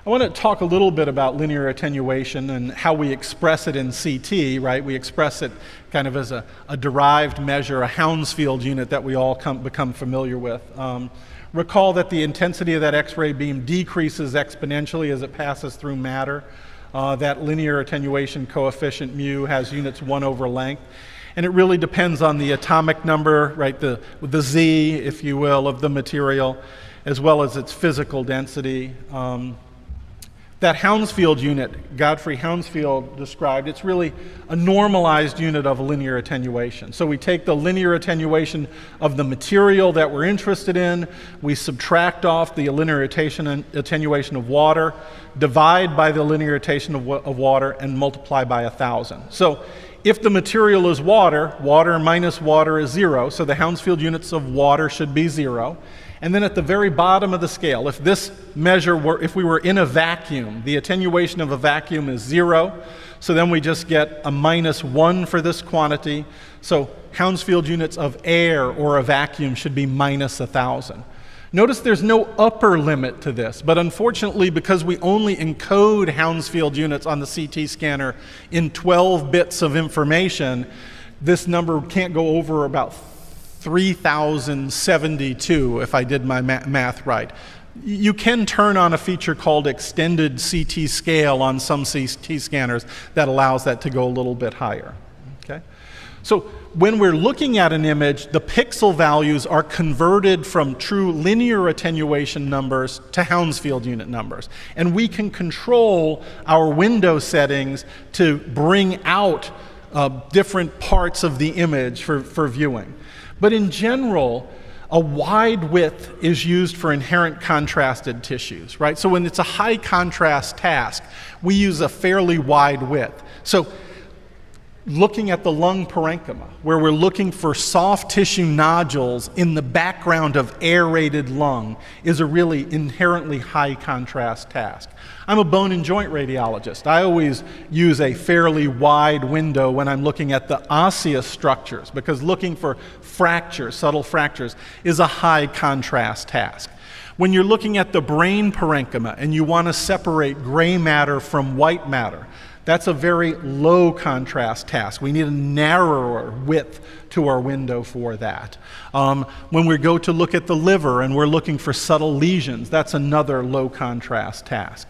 I want to talk a little bit about linear attenuation and how we express it in CT, right? We express it kind of as a derived measure, a Hounsfield unit that we all become familiar with. Recall that the intensity of that X-ray beam decreases exponentially as it passes through matter. That linear attenuation coefficient mu has units 1 over length. And it really depends on the atomic number, right, the Z, if you will, of the material, as well as its physical density. That Hounsfield unit, Godfrey Hounsfield described, it's really a normalized unit of linear attenuation. So we take the linear attenuation of the material that we're interested in, we subtract off the linear attenuation of water, divide by the linear attenuation of water, and multiply by 1,000. So if the material is water, water minus water is 0, so the Hounsfield units of water should be 0. And then at the very bottom of the scale, if this measure were, if we were in a vacuum, the attenuation of a vacuum is 0, so then we just get a -1 for this quantity. So Hounsfield units of air or a vacuum should be minus 1,000. Notice there's no upper limit to this, but unfortunately, because we only encode Hounsfield units on the CT scanner in 12 bits of information, this number can't go over about 3,072, if I did my math right. You can turn on a feature called extended CT scale on some CT scanners that allows that to go a little bit higher. Okay? So when we're looking at an image, the pixel values are converted from true linear attenuation numbers to Hounsfield unit numbers. And we can control our window settings to bring out different parts of the image for viewing. But in general, a wide width is used for inherent contrasted tissues, right? So when it's a high contrast task, we use a fairly wide width. So looking at the lung parenchyma, where we're looking for soft tissue nodules in the background of aerated lung, is a really inherently high contrast task. I'm a bone and joint radiologist. I always use a fairly wide window when I'm looking at the osseous structures, because looking for fractures, subtle fractures, is a high contrast task. When you're looking at the brain parenchyma and you want to separate gray matter from white matter, that's a very low contrast task. We need a narrower width to our window for that. When we go to look at the liver and we're looking for subtle lesions, that's another low contrast task.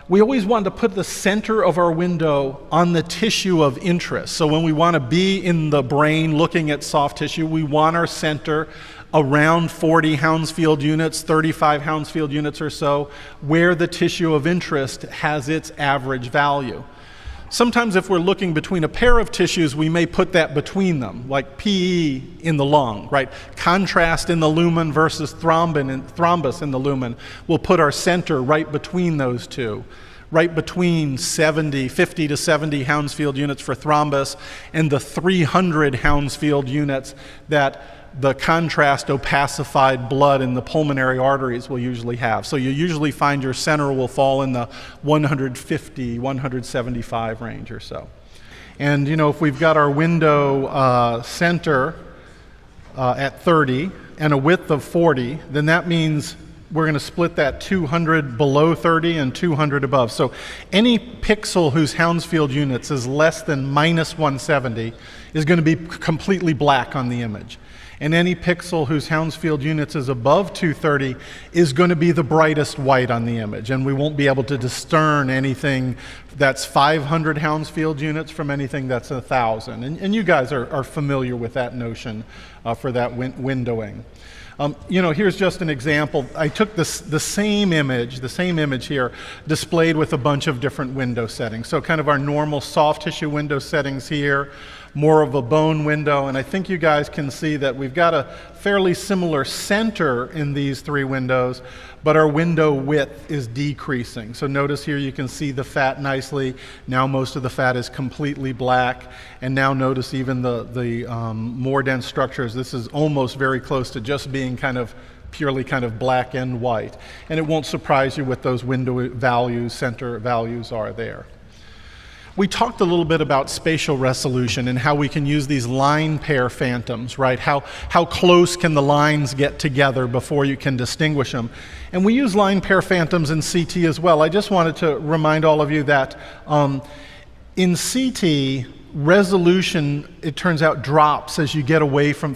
We always want to put the center of our window on the tissue of interest. So when we want to be in the brain looking at soft tissue, we want our center around 40 Hounsfield units, 35 Hounsfield units or so, where the tissue of interest has its average value. Sometimes if we're looking between a pair of tissues, we may put that between them, like PE in the lung, right? Contrast in the lumen versus thrombus in the lumen. We'll put our center right between those two, right between 50 to 70 Hounsfield units for thrombus and the 300 Hounsfield units that the contrast opacified blood in the pulmonary arteries will usually have. So you usually find your center will fall in the 150, 175 range or so. And you know, if we've got our window center at 30 and a width of 40, then that means we're going to split that 200 below 30 and 200 above. So any pixel whose Hounsfield units is less than -170 is going to be completely black on the image. And any pixel whose Hounsfield units is above 230 is going to be the brightest white on the image, and we won't be able to discern anything that's 500 Hounsfield units from anything that's 1,000. And you guys are familiar with that notion for that windowing. You know, here's just an example. I took the same image here, displayed with a bunch of different window settings. So kind of our normal soft tissue window settings here, more of a bone window, and I think you guys can see that we've got a fairly similar center in these three windows, but our window width is decreasing. So notice here you can see the fat nicely. Now most of the fat is completely black, and now notice even the more dense structures. This is almost very close to just being purely black and white. And it won't surprise you what those window values, center values are there. We talked a little bit about spatial resolution and how we can use these line pair phantoms, right? How close can the lines get together before you can distinguish them? And we use line pair phantoms in CT as well. I just wanted to remind all of you that in CT, resolution, it turns out, drops as you get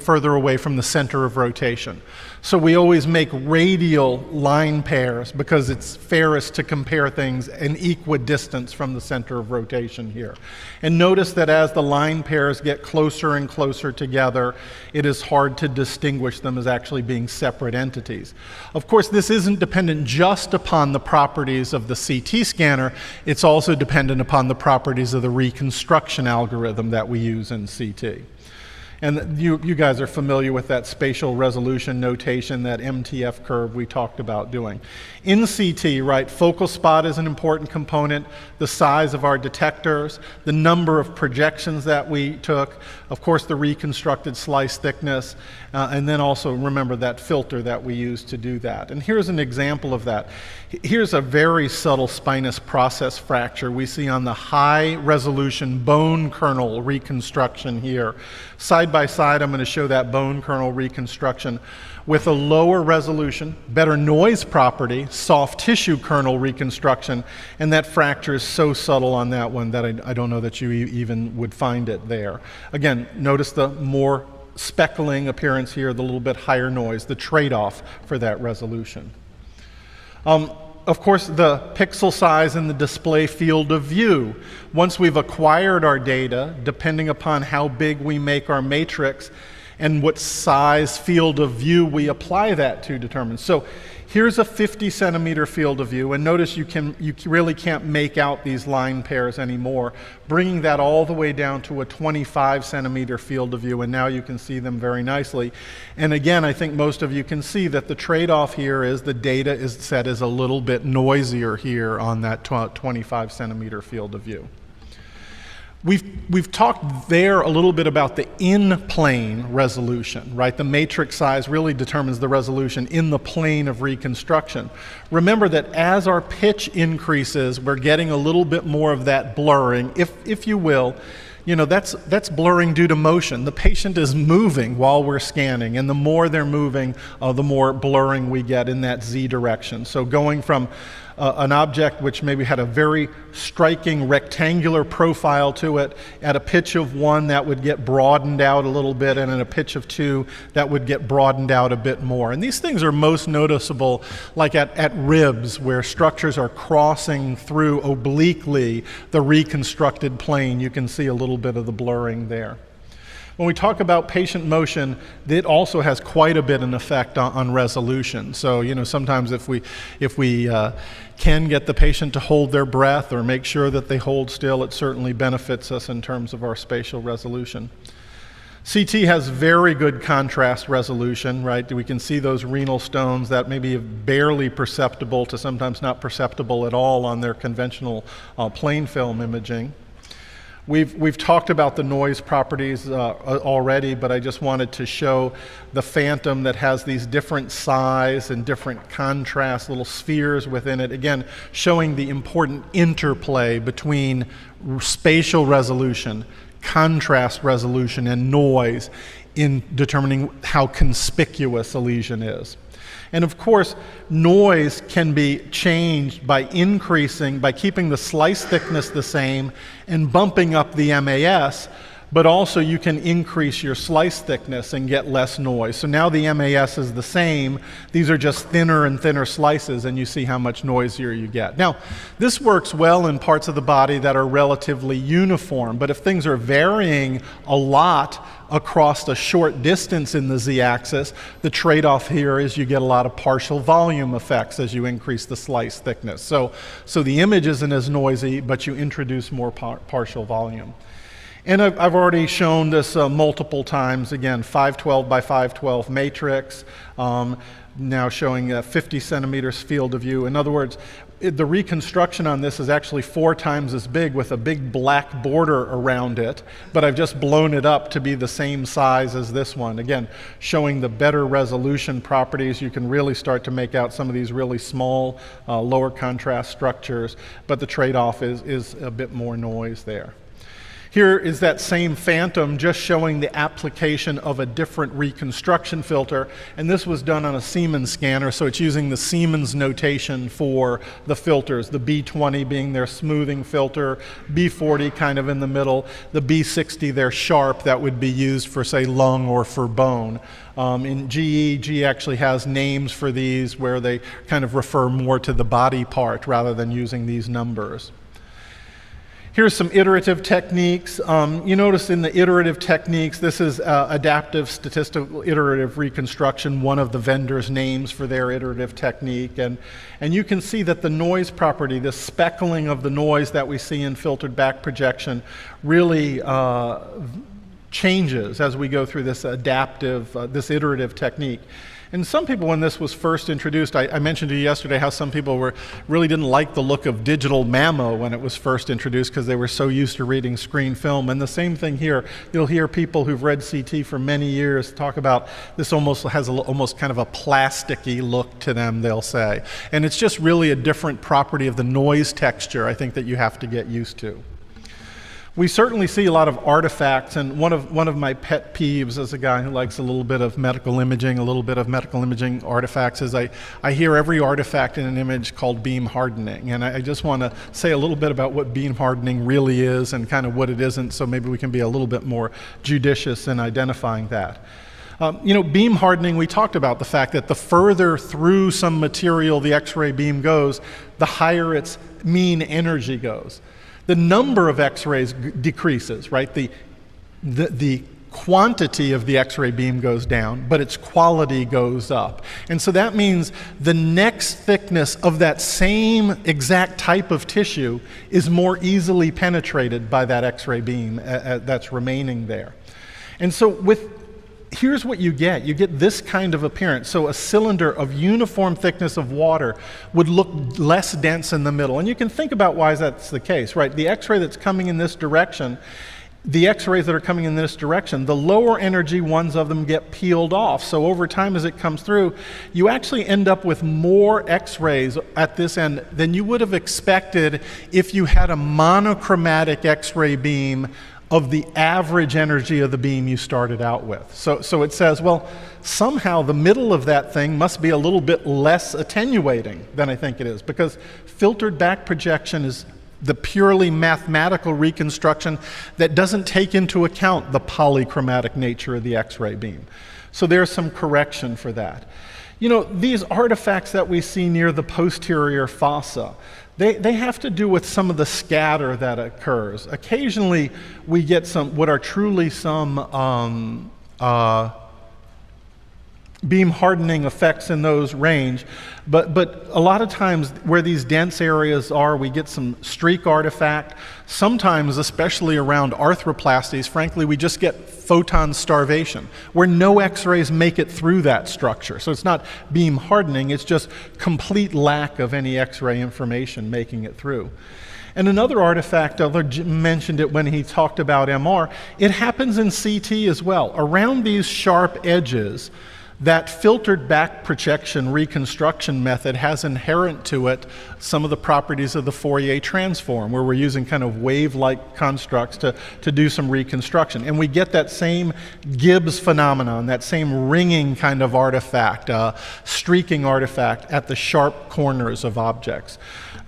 further away from the center of rotation. So we always make radial line pairs because it's fairest to compare things an equidistance from the center of rotation here. And notice that as the line pairs get closer and closer together, it is hard to distinguish them as actually being separate entities. Of course, this isn't dependent just upon the properties of the CT scanner, it's also dependent upon the properties of the reconstruction algorithm that we use in CT. And you guys are familiar with that spatial resolution notation, that MTF curve we talked about doing. In CT, right, focal spot is an important component, the size of our detectors, the number of projections that we took, of course the reconstructed slice thickness, and then also remember that filter that we used to do that. And here's an example of that. Here's a very subtle spinous process fracture we see on the high resolution bone kernel reconstruction here. Side by side, I'm going to show that bone kernel reconstruction with a lower resolution, better noise property, soft tissue kernel reconstruction, and that fracture is so subtle on that one that I don't know that you even would find it there. Again, notice the more speckling appearance here, the little bit higher noise, the trade-off for that resolution. Of course, the pixel size and the display field of view. Once we've acquired our data, depending upon how big we make our matrix and what size field of view we apply that to determine. So here's a 50 centimeter field of view, and notice you really can't make out these line pairs anymore, bringing that all the way down to a 25 centimeter field of view, and now you can see them very nicely. And again, I think most of you can see that the trade-off here is the data is set as a little bit noisier here on that 25 centimeter field of view. We've talked there a little bit about the in-plane resolution, right? The matrix size really determines the resolution in the plane of reconstruction. Remember that as our pitch increases, we're getting a little bit more of that blurring, if you will. You know, that's blurring due to motion. The patient is moving while we're scanning, and the more they're moving, the more blurring we get in that Z direction. So going from an object which maybe had a very striking rectangular profile to it, at a pitch of 1 that would get broadened out a little bit, and at a pitch of 2 that would get broadened out a bit more. And these things are most noticeable like at ribs, where structures are crossing through obliquely the reconstructed plane. You can see a little bit of the blurring there. When we talk about patient motion, it also has quite a bit an effect on resolution. So, you know, sometimes if we can get the patient to hold their breath or make sure that they hold still, it certainly benefits us in terms of our spatial resolution. CT has very good contrast resolution, right? We can see those renal stones that may be barely perceptible to sometimes not perceptible at all on their conventional plain film imaging. We've talked about the noise properties already, but I just wanted to show the phantom that has these different size and different contrast, little spheres within it. Again, showing the important interplay between spatial resolution, contrast resolution, and noise in determining how conspicuous a lesion is. And of course, noise can be changed by keeping the slice thickness the same and bumping up the MAS, but also you can increase your slice thickness and get less noise. So now the MAS is the same, these are just thinner and thinner slices, and you see how much noisier you get. Now, this works well in parts of the body that are relatively uniform, but if things are varying a lot across a short distance in the z-axis, the trade-off here is you get a lot of partial volume effects as you increase the slice thickness. So the image isn't as noisy, but you introduce more partial volume. And I've already shown this multiple times. Again, 512 by 512 matrix, now showing 50 centimeters field of view. In other words, the reconstruction on this is actually 4 times as big with a big black border around it, but I've just blown it up to be the same size as this one. Again, showing the better resolution properties. You can really start to make out some of these really small, lower contrast structures, but the trade-off is a bit more noise there. Here is that same phantom just showing the application of a different reconstruction filter, and this was done on a Siemens scanner, so it's using the Siemens notation for the filters, the B20 being their smoothing filter, B40 kind of in the middle, the B60 their sharp that would be used for, say, lung or for bone. In GE actually has names for these where they kind of refer more to the body part rather than using these numbers. Here's some iterative techniques. You notice in the iterative techniques, this is adaptive statistical iterative reconstruction, one of the vendor's names for their iterative technique. And you can see that the noise property, the speckling of the noise that we see in filtered back projection really changes as we go through this adaptive, this iterative technique. And some people, when this was first introduced, I mentioned to you yesterday how some people really didn't like the look of digital mammo when it was first introduced because they were so used to reading screen film. And the same thing here. You'll hear people who've read CT for many years talk about this almost has almost kind of a plasticky look to them, they'll say. And it's just really a different property of the noise texture, I think, that you have to get used to. We certainly see a lot of artifacts, and one of my pet peeves as a guy who likes a little bit of medical imaging artifacts is I hear every artifact in an image called beam hardening, and I just want to say a little bit about what beam hardening really is and kind of what it isn't, so maybe we can be a little bit more judicious in identifying that. Beam hardening, we talked about the fact that the further through some material the X-ray beam goes, the higher its mean energy goes. The number of X-rays decreases, right? The quantity of the X-ray beam goes down, but its quality goes up. And so that means the next thickness of that same exact type of tissue is more easily penetrated by that X-ray beam that's remaining there. And so here's what you get. You get this kind of appearance. So a cylinder of uniform thickness of water would look less dense in the middle. And you can think about why that's the case, right? The X-ray that's coming in this direction, the X-rays that are coming in this direction, the lower energy ones of them get peeled off. So over time as it comes through, you actually end up with more X-rays at this end than you would have expected if you had a monochromatic X-ray beam of the average energy of the beam you started out with. So it says, well, somehow the middle of that thing must be a little bit less attenuating than I think it is, because filtered back projection is the purely mathematical reconstruction that doesn't take into account the polychromatic nature of the X-ray beam. So there's some correction for that. These artifacts that we see near the posterior fossa, they have to do with some of the scatter that occurs. Occasionally, we get what are truly some beam hardening effects in those range, but a lot of times where these dense areas are, we get some streak artifact. Sometimes, especially around arthroplasties, frankly, we just get photon starvation, where no X-rays make it through that structure. So it's not beam hardening, it's just complete lack of any X-ray information making it through. And another artifact, Jim mentioned it when he talked about MR, it happens in CT as well. Around these sharp edges, that filtered back projection reconstruction method has inherent to it some of the properties of the Fourier transform, where we're using kind of wave-like constructs to do some reconstruction. And we get that same Gibbs phenomenon, that same ringing kind of artifact, streaking artifact at the sharp corners of objects.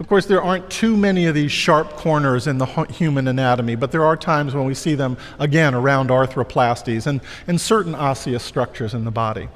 Of course, there aren't too many of these sharp corners in the human anatomy, but there are times when we see them, again, around arthroplasties and certain osseous structures in the body.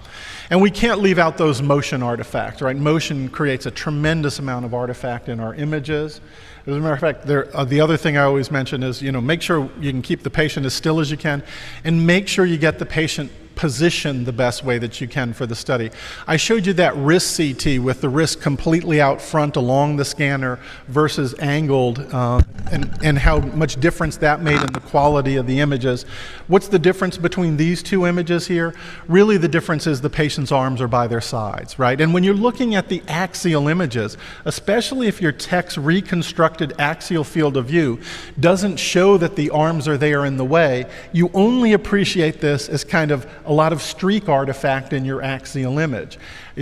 And we can't leave out those motion artifacts, right? Motion creates a tremendous amount of artifact in our images. As a matter of fact, the other thing I always mention is, make sure you can keep the patient as still as you can, and make sure you get the patient position the best way that you can for the study. I showed you that wrist CT with the wrist completely out front along the scanner versus angled, and how much difference that made in the quality of the images. What's the difference between these two images here? Really the difference is the patient's arms are by their sides, right? And when you're looking at the axial images, especially if your tech's reconstructed axial field of view doesn't show that the arms are there in the way, you only appreciate this as kind of a lot of streak artifact in your axial image.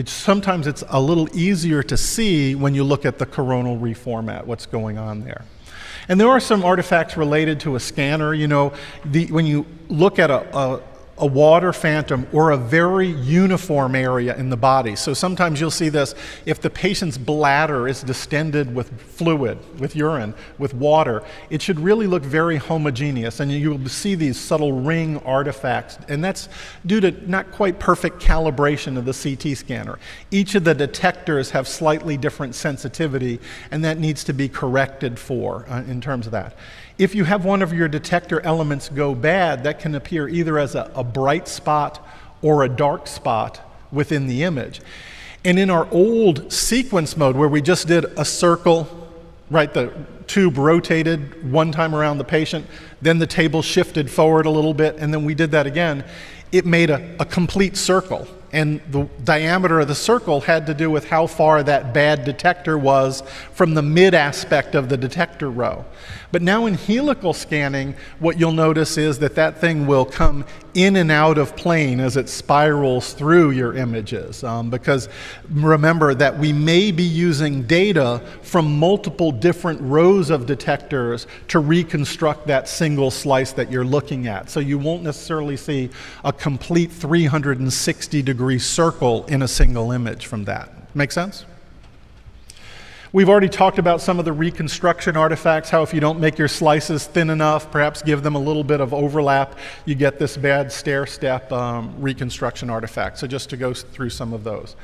Sometimes it's a little easier to see when you look at the coronal reformat, what's going on there. And there are some artifacts related to a scanner. You know, when you look at a water phantom or a very uniform area in the body. So sometimes you'll see this if the patient's bladder is distended with fluid, with urine, with water, it should really look very homogeneous, and you'll see these subtle ring artifacts, and that's due to not quite perfect calibration of the CT scanner. Each of the detectors have slightly different sensitivity, and that needs to be corrected for in terms of that. If you have one of your detector elements go bad, that can appear either as a bright spot or a dark spot within the image. And in our old sequence mode, where we just did a circle, right, the tube rotated one time around the patient, then the table shifted forward a little bit, and then we did that again, it made a complete circle. And the diameter of the circle had to do with how far that bad detector was from the mid aspect of the detector row. But now in helical scanning, what you'll notice is that that thing will come in and out of plane as it spirals through your images. Because remember that we may be using data from multiple different rows of detectors to reconstruct that single slice that you're looking at. So you won't necessarily see a complete 360-degree circle in a single image from that. Make sense? We've already talked about some of the reconstruction artifacts, how if you don't make your slices thin enough, perhaps give them a little bit of overlap, you get this bad stair-step reconstruction artifact. So just to go through some of those.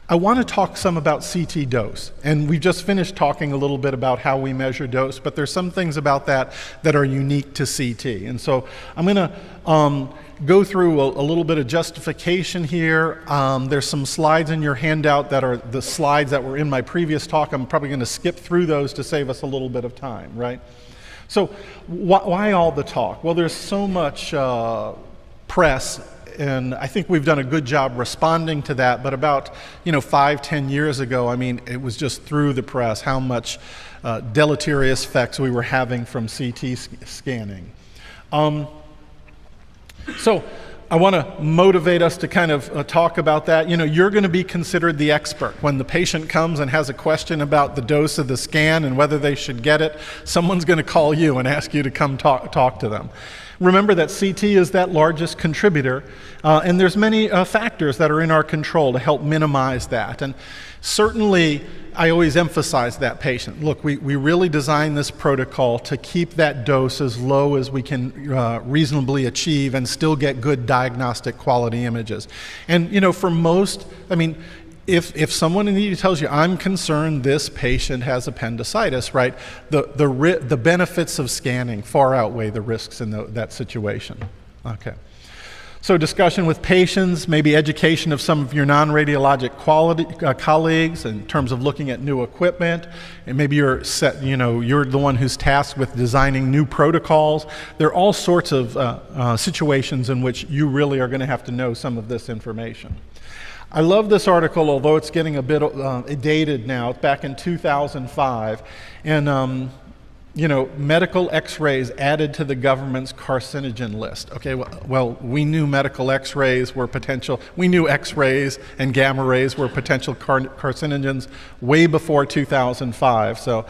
I want to talk some about CT dose, and we've just finished talking a little bit about how we measure dose, but there's some things about that that are unique to CT. And so I'm going to go through a little bit of justification here. There's some slides in your handout that are the slides that were in my previous talk. I'm probably going to skip through those to save us a little bit of time, right? So why all the talk? Well, there's so much press, and I think we've done a good job responding to that, but about 5-10 years ago, I mean, it was just through the press how much deleterious effects we were having from CT scanning. So I want to motivate us to kind of talk about that. You're going to be considered the expert. When the patient comes and has a question about the dose of the scan and whether they should get it, someone's going to call you and ask you to come talk to them. Remember that CT is that largest contributor, and there's many factors that are in our control to help minimize that. And certainly, I always emphasize that patient. Look, we really designed this protocol to keep that dose as low as we can reasonably achieve and still get good diagnostic quality images. And for most, I mean, if someone in you tells you, I'm concerned this patient has appendicitis, right, the benefits of scanning far outweigh the risks in that situation. Okay. So discussion with patients, maybe education of some of your non-radiologic colleagues in terms of looking at new equipment, and maybe you're the one who's tasked with designing new protocols. There are all sorts of situations in which you really are going to have to know some of this information. I love this article, although it's getting a bit dated now. It's back in 2005, and medical X-rays added to the government's carcinogen list. Okay, well, we knew medical X-rays were potential. We knew X-rays and gamma rays were potential carcinogens way before 2005. So,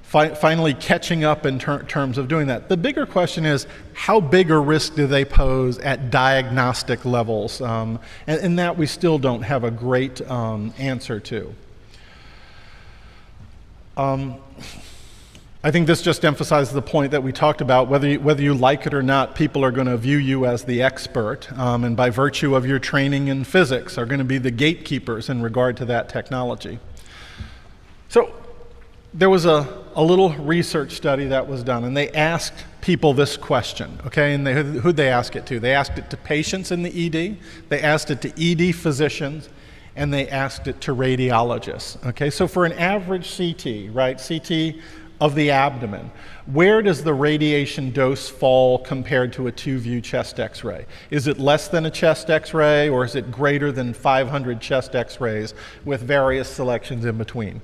finally catching up in terms of doing that. The bigger question is, how big a risk do they pose at diagnostic levels? And that we still don't have a great answer to. I think this just emphasizes the point that we talked about. Whether you like it or not, people are going to view you as the expert, and by virtue of your training in physics are going to be the gatekeepers in regard to that technology. So there was a little research study that was done, and they asked people this question, okay? And who'd they ask it to? They asked it to patients in the ED, they asked it to ED physicians, and they asked it to radiologists, okay? So for an average CT, right, CT of the abdomen, where does the radiation dose fall compared to a 2-view chest x-ray? Is it less than a chest x-ray, or is it greater than 500 chest x-rays with various selections in between?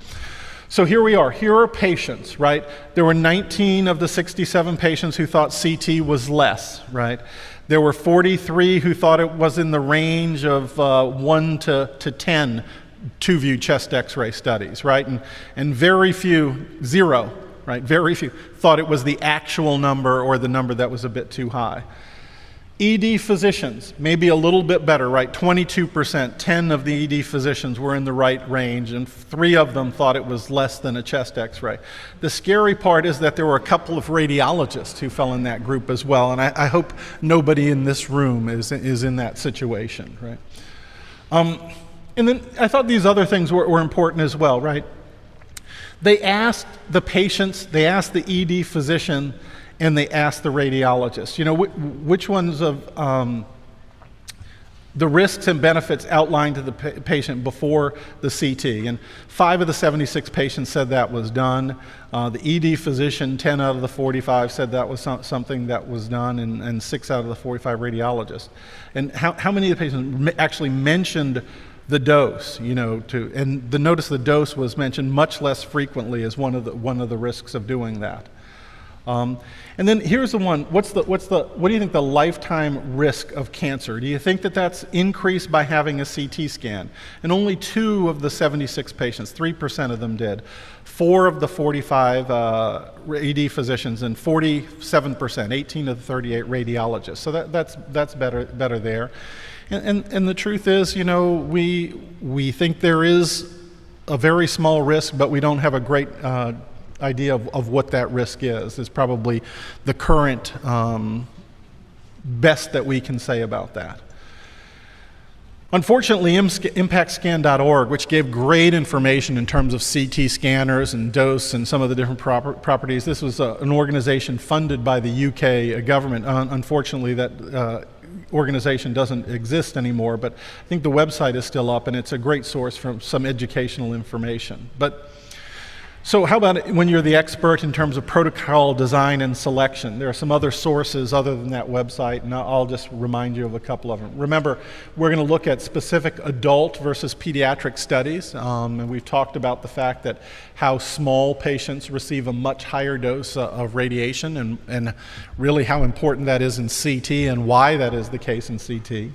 So here we are. Here are patients, right? There were 19 of the 67 patients who thought CT was less, right? There were 43 who thought it was in the range of 1 to 10 2-view chest x-ray studies, right? And very few, 0, right? Very few thought it was the actual number or the number that was a bit too high. ED physicians, maybe a little bit better, right? 22%, 10 of the ED physicians were in the right range, and 3 of them thought it was less than a chest x-ray. The scary part is that there were a couple of radiologists who fell in that group as well, and I hope nobody in this room is in that situation, right? And then I thought these other things were important as well, right? They asked the patients, they asked the ED physician, and they asked the radiologist, you know, which ones of the risks and benefits outlined to the patient before the CT. And 5 of the 76 patients said that was done. The ED physician, 10 out of the 45 said that was something that was done, and 6 out of the 45 radiologists. And how many of the patients actually mentioned the dose, you know, and notice the dose was mentioned much less frequently as one of the risks of doing that. And then here's the one, what do you think the lifetime risk of cancer? Do you think that that's increased by having a CT scan? And only 2 of the 76 patients, 3% of them did. 4 of the 45 ED physicians, and 47%, 18 of the 38 radiologists. So that's better there. And the truth is, you know, we think there is a very small risk, but we don't have a great idea of what that risk is probably the current best that we can say about that. Unfortunately, impactscan.org, which gave great information in terms of CT scanners and dose and some of the different properties, this was an organization funded by the UK government. Unfortunately, that organization doesn't exist anymore, but I think the website is still up, and it's a great source for some educational information. So how about when you're the expert in terms of protocol design and selection? There are some other sources other than that website, and I'll just remind you of a couple of them. Remember, we're going to look at specific adult versus pediatric studies, and we've talked about the fact that how small patients receive a much higher dose of radiation, and really how important that is in CT and why that is the case in CT.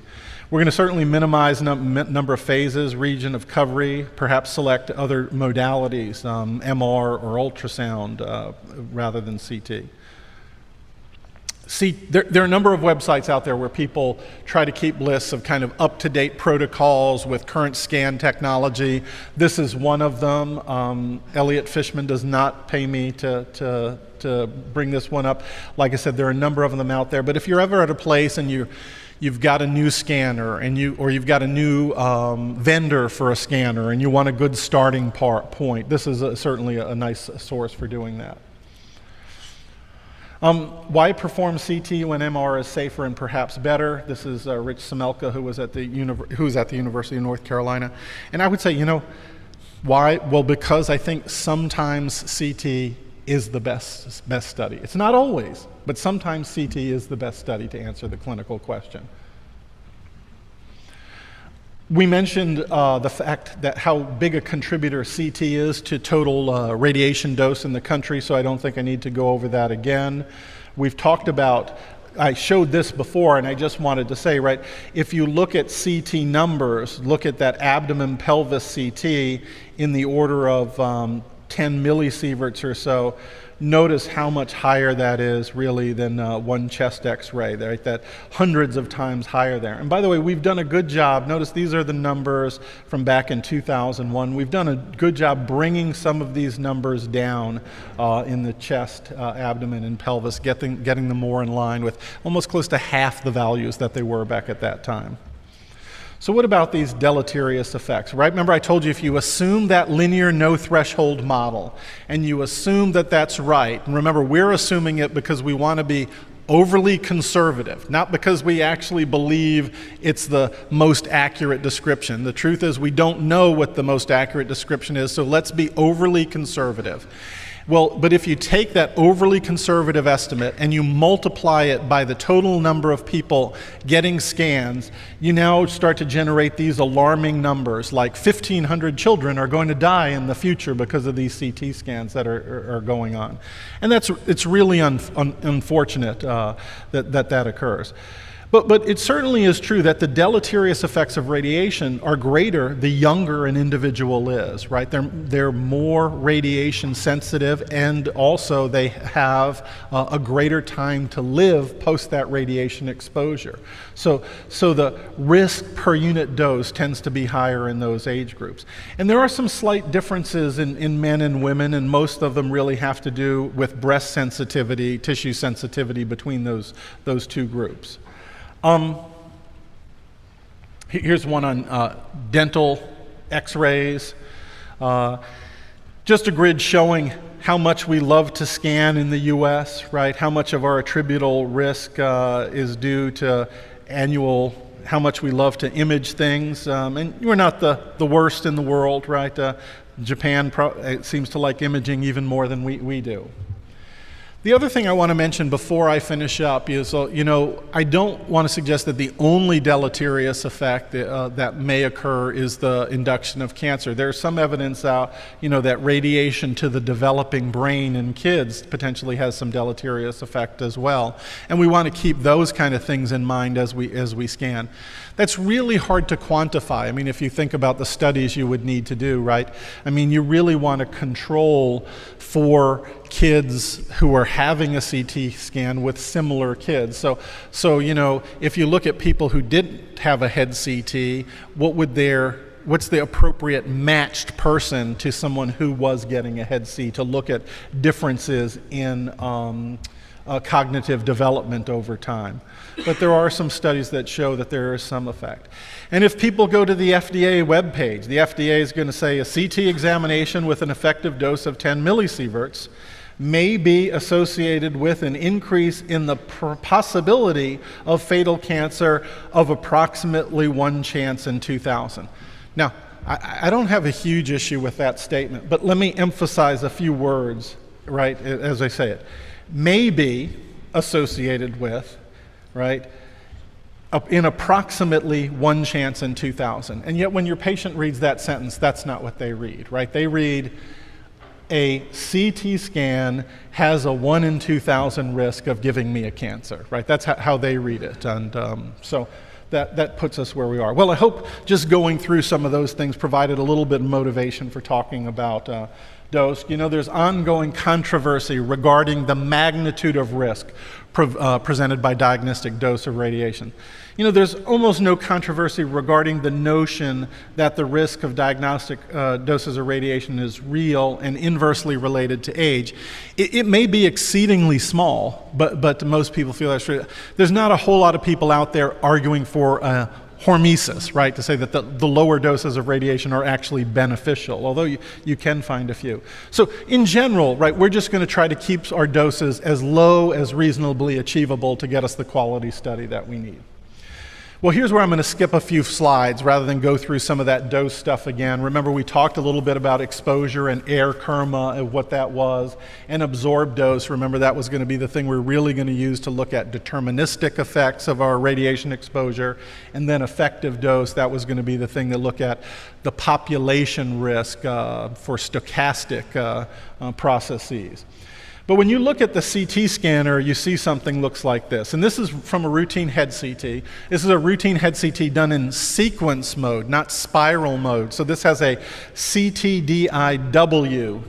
We're going to certainly minimize number of phases, region of coverage, perhaps select other modalities, MR or ultrasound rather than CT. There are a number of websites out there where people try to keep lists of kind of up-to-date protocols with current scan technology. This is one of them. Elliot Fishman does not pay me to bring this one up. Like I said, there are a number of them out there. But if you're ever at a place and you've got a new scanner, or you've got a new vendor for a scanner, and you want a good starting point, this is certainly a nice source for doing that. Why perform CT when MR is safer and perhaps better? This is Rich Semelka, who's at the University of North Carolina. And I would say, you know, why? Well, because I think sometimes CT is the best study. It's not always, but sometimes CT is the best study to answer the clinical question. We mentioned the fact that how big a contributor CT is to total radiation dose in the country, so I don't think I need to go over that again. We've talked about, I showed this before, and I just wanted to say, right, if you look at CT numbers, look at that abdomen pelvis CT in the order of 10 millisieverts or so, notice how much higher that is really than one chest x-ray, right? That hundreds of times higher there. And by the way, we've done a good job. Notice these are the numbers from back in 2001. We've done a good job bringing some of these numbers down in the chest, abdomen, and pelvis, getting them more in line with almost close to half the values that they were back at that time. So what about these deleterious effects, right? Remember I told you if you assume that linear no threshold model and you assume that that's right, and remember we're assuming it because we want to be overly conservative, not because we actually believe it's the most accurate description. The truth is we don't know what the most accurate description is, so let's be overly conservative. Well, but if you take that overly conservative estimate and you multiply it by the total number of people getting scans, you now start to generate these alarming numbers, like 1,500 children are going to die in the future because of these CT scans that are going on. And it's really unfortunate that occurs. But it certainly is true that the deleterious effects of radiation are greater the younger an individual is, right? They're more radiation sensitive, and also they have a greater time to live post that radiation exposure. So the risk per unit dose tends to be higher in those age groups. And there are some slight differences in men and women, and most of them really have to do with breast sensitivity, tissue sensitivity between those two groups. Here's one on dental x-rays. Just a grid showing how much we love to scan in the US, right? How much of our attributable risk is due to how much we love to image things. And we're not the worst in the world, right? Japan seems to like imaging even more than we do. The other thing I want to mention before I finish up is, I don't want to suggest that the only deleterious effect that may occur is the induction of cancer. There's some evidence out, that radiation to the developing brain in kids potentially has some deleterious effect as well. And we want to keep those kind of things in mind as we scan. That's really hard to quantify. I mean, if you think about the studies you would need to do, right? I mean, you really want to control for kids who are having a CT scan with similar kids. So if you look at people who didn't have a head CT, what's the appropriate matched person to someone who was getting a head CT to look at differences in cognitive development over time. But there are some studies that show that there is some effect. And if people go to the FDA webpage, the FDA is going to say a CT examination with an effective dose of 10 millisieverts may be associated with an increase in the possibility of fatal cancer of approximately 1 chance in 2,000. Now, I don't have a huge issue with that statement, but let me emphasize a few words, right, as I say it. May be associated with, right, in approximately 1 chance in 2,000. And yet when your patient reads that sentence, that's not what they read, right? They read a CT scan has a 1 in 2,000 risk of giving me a cancer, right? That's how they read it. And so that puts us where we are. Well, I hope just going through some of those things provided a little bit of motivation for talking about dose. There's ongoing controversy regarding the magnitude of risk presented by diagnostic dose of radiation. There's almost no controversy regarding the notion that the risk of diagnostic doses of radiation is real and inversely related to age. It may be exceedingly small, but most people feel that's true. There's not a whole lot of people out there arguing for hormesis, right, to say that the lower doses of radiation are actually beneficial, although you can find a few. So in general, right, we're just going to try to keep our doses as low as reasonably achievable to get us the quality study that we need. Well, here's where I'm going to skip a few slides rather than go through some of that dose stuff again. Remember, we talked a little bit about exposure and air kerma and what that was, and absorbed dose. Remember, that was going to be the thing we're really going to use to look at deterministic effects of our radiation exposure, and then effective dose, that was going to be the thing to look at the population risk for stochastic processes. But when you look at the CT scanner, you see something looks like this. And this is from a routine head CT. This is a routine head CT done in sequence mode, not spiral mode. So this has a CTDIW,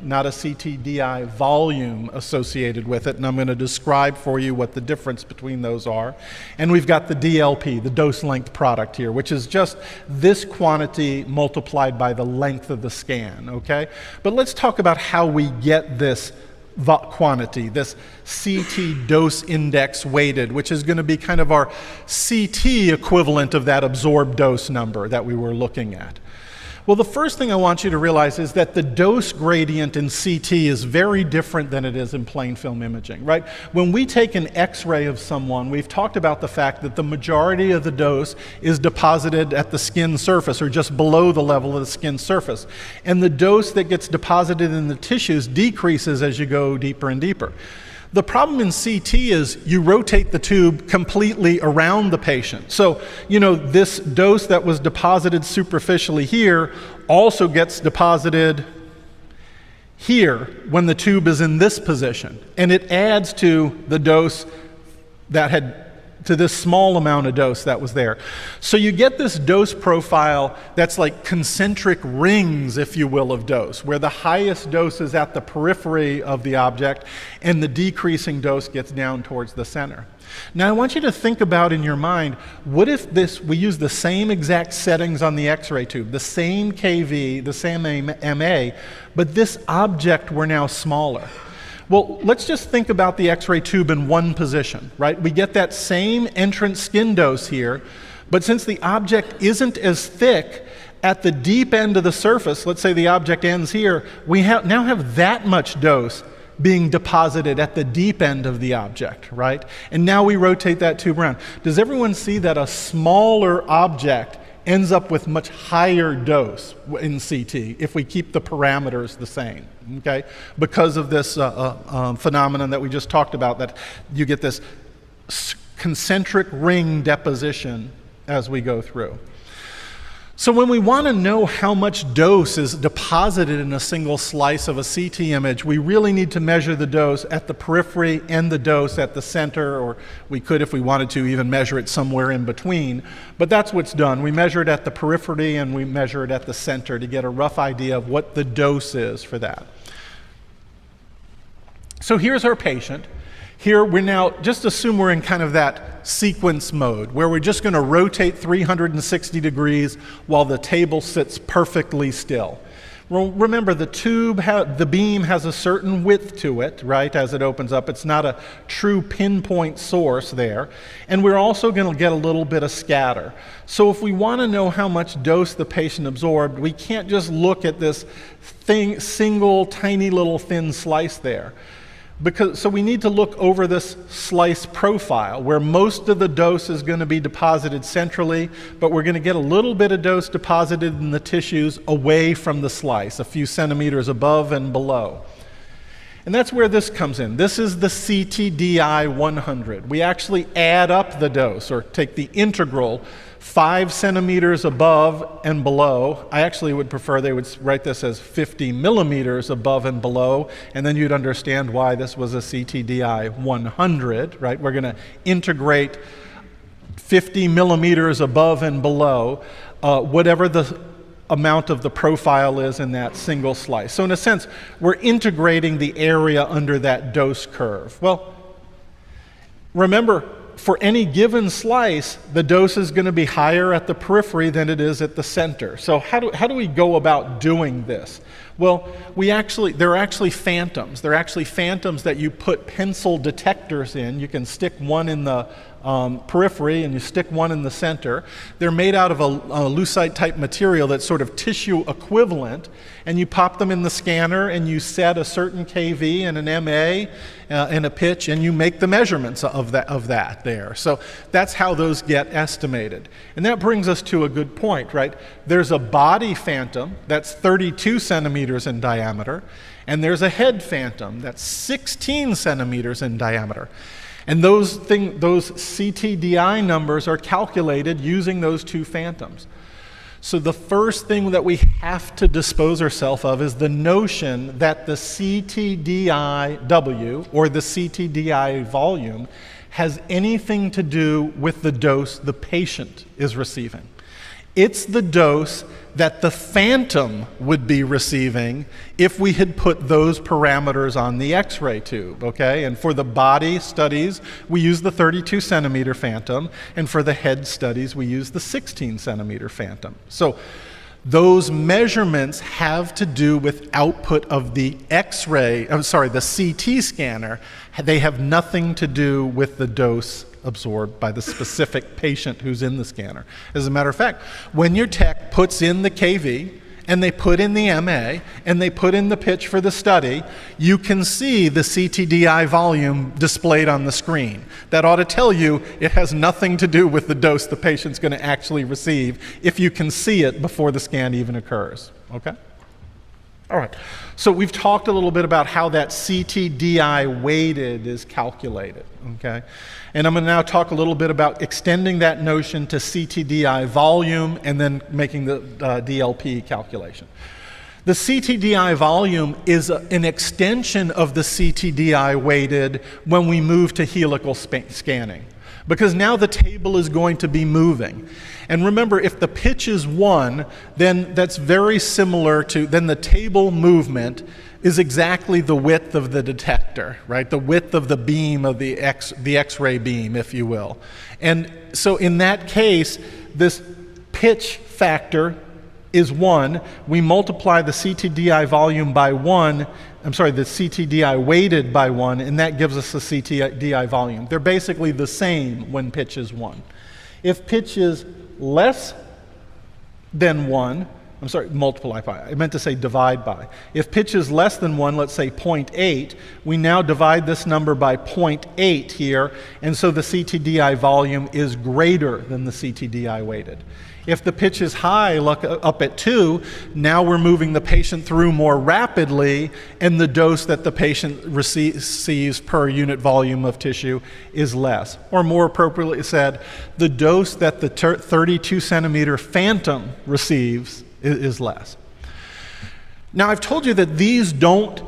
not a CTDI volume associated with it. And I'm going to describe for you what the difference between those are. And we've got the DLP, the dose length product here, which is just this quantity multiplied by the length of the scan, okay? But let's talk about how we get this quantity, this CT dose index weighted, which is going to be kind of our CT equivalent of that absorbed dose number that we were looking at. Well, the first thing I want you to realize is that the dose gradient in CT is very different than it is in plain film imaging, right? When we take an X-ray of someone, we've talked about the fact that the majority of the dose is deposited at the skin surface or just below the level of the skin surface. And the dose that gets deposited in the tissues decreases as you go deeper and deeper. The problem in CT is you rotate the tube completely around the patient. So, this dose that was deposited superficially here also gets deposited here when the tube is in this position. And it adds to the dose to this small amount of dose that was there. So you get this dose profile that's like concentric rings, if you will, of dose, where the highest dose is at the periphery of the object and the decreasing dose gets down towards the center. Now I want you to think about in your mind, what if we use the same exact settings on the X-ray tube, the same KV, the same MA, but this object were now smaller? Well, let's just think about the X-ray tube in one position, right? We get that same entrance skin dose here, but since the object isn't as thick at the deep end of the surface, let's say the object ends here, we now have that much dose being deposited at the deep end of the object, right? And now we rotate that tube around. Does everyone see that a smaller object ends up with much higher dose in CT if we keep the parameters the same, okay? Because of this phenomenon that we just talked about, that you get this concentric ring deposition as we go through. So when we want to know how much dose is deposited in a single slice of a CT image, we really need to measure the dose at the periphery and the dose at the center, or we could, if we wanted to, even measure it somewhere in between. But that's what's done. We measure it at the periphery and we measure it at the center to get a rough idea of what the dose is for that. So here's our patient. Here we're now, just assume we're in kind of that sequence mode where we're just going to rotate 360 degrees while the table sits perfectly still. Well, remember the beam has a certain width to it, right, as it opens up. It's not a true pinpoint source there. And we're also going to get a little bit of scatter. So if we want to know how much dose the patient absorbed, we can't just look at this single tiny little thin slice there. So we need to look over this slice profile where most of the dose is going to be deposited centrally, but we're going to get a little bit of dose deposited in the tissues away from the slice, a few centimeters above and below. And that's where this comes in. This is the CTDI 100. We actually add up the dose, or take the integral 5 centimeters above and below. I actually would prefer they would write this as 50 millimeters above and below, and then you'd understand why this was a CTDI 100, right? We're going to integrate 50 millimeters above and below, whatever the amount of the profile is in that single slice. So in a sense, we're integrating the area under that dose curve. Well, remember, for any given slice, the dose is going to be higher at the periphery than it is at the center. So how do we go about doing this? Well, there are actually phantoms. They're actually phantoms that you put pencil detectors in. You can stick one in the periphery and you stick one in the center. They're made out of a lucite type material that's sort of tissue equivalent, and you pop them in the scanner and you set a certain KV and an MA and a pitch, and you make the measurements of that there. So that's how those get estimated. And that brings us to a good point, right? There's a body phantom that's 32 centimeters in diameter, and there's a head phantom that's 16 centimeters in diameter. And those CTDI numbers are calculated using those two phantoms. So the first thing that we have to dispose ourselves of is the notion that the CTDI-W, or the CTDI volume, has anything to do with the dose the patient is receiving. It's the dose that the phantom would be receiving if we had put those parameters on the X-ray tube, okay? And for the body studies, we use the 32 centimeter phantom, and for the head studies, we use the 16 centimeter phantom. So Those measurements have to do with output of the the CT scanner. They have nothing to do with the dose absorbed by the specific patient who's in the scanner. As a matter of fact, when your tech puts in the KV, and they put in the MA, and they put in the pitch for the study, you can see the CTDI volume displayed on the screen. That ought to tell you it has nothing to do with the dose the patient's going to actually receive if you can see it before the scan even occurs, okay? All right, so we've talked a little bit about how that CTDI weighted is calculated, okay? And I'm going to now talk a little bit about extending that notion to CTDI volume and then making the DLP calculation. The CTDI volume is an extension of the CTDI weighted when we move to helical scanning, because now the table is going to be moving. And remember, if the pitch is 1, then that's very similar to, then the table movement is exactly the width of the detector, right? The width of the beam of the X-ray beam, if you will. And so in that case, this pitch factor is 1. We multiply the CTDI volume by 1, the CTDI weighted by 1, and that gives us the CTDI volume. They're basically the same when pitch is 1. If pitch is less than 1, multiply by, I meant to say divide by. If pitch is less than 1, let's say 0.8, we now divide this number by 0.8 here, and so the CTDI volume is greater than the CTDI weighted. If the pitch is high, look up at 2, now we're moving the patient through more rapidly, and the dose that the patient receives per unit volume of tissue is less. Or more appropriately said, the dose that the 32 centimeter phantom receives is less. Now, I've told you that these don't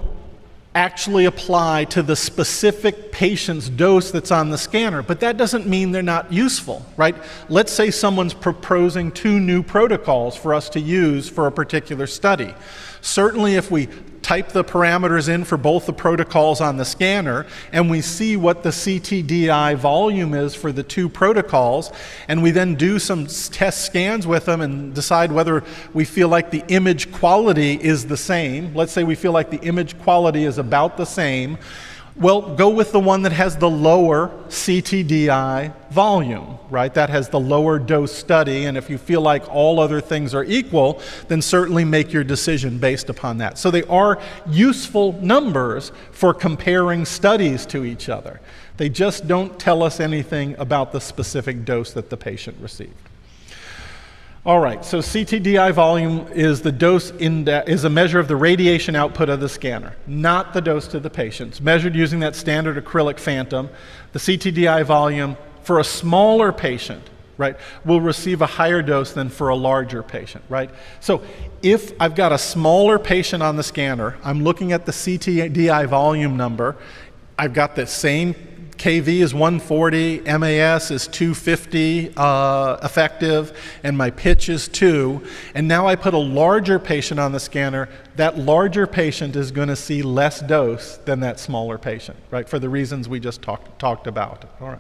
actually apply to the specific patient's dose that's on the scanner, but that doesn't mean they're not useful, right? Let's say someone's proposing 2 new protocols for us to use for a particular study. Certainly if we type the parameters in for both the protocols on the scanner and we see what the CTDI volume is for the 2 protocols, and we then do some test scans with them and decide whether we feel like the image quality is the same. Let's say we feel like the image quality is about the same. Well, go with the one that has the lower CTDI volume, right? That has the lower dose study, and if you feel like all other things are equal, then certainly make your decision based upon that. So they are useful numbers for comparing studies to each other. They just don't tell us anything about the specific dose that the patient received. All right, so CTDI volume is the dose is a measure of the radiation output of the scanner, not the dose to the patient. It's measured using that standard acrylic phantom. The CTDI volume for a smaller patient, right, will receive a higher dose than for a larger patient, right? So if I've got a smaller patient on the scanner, I'm looking at the CTDI volume number, I've got the same KV is 140, MAS is 250 effective, and my pitch is 2. And now I put a larger patient on the scanner. That larger patient is going to see less dose than that smaller patient, right? For the reasons we just talked about. All right.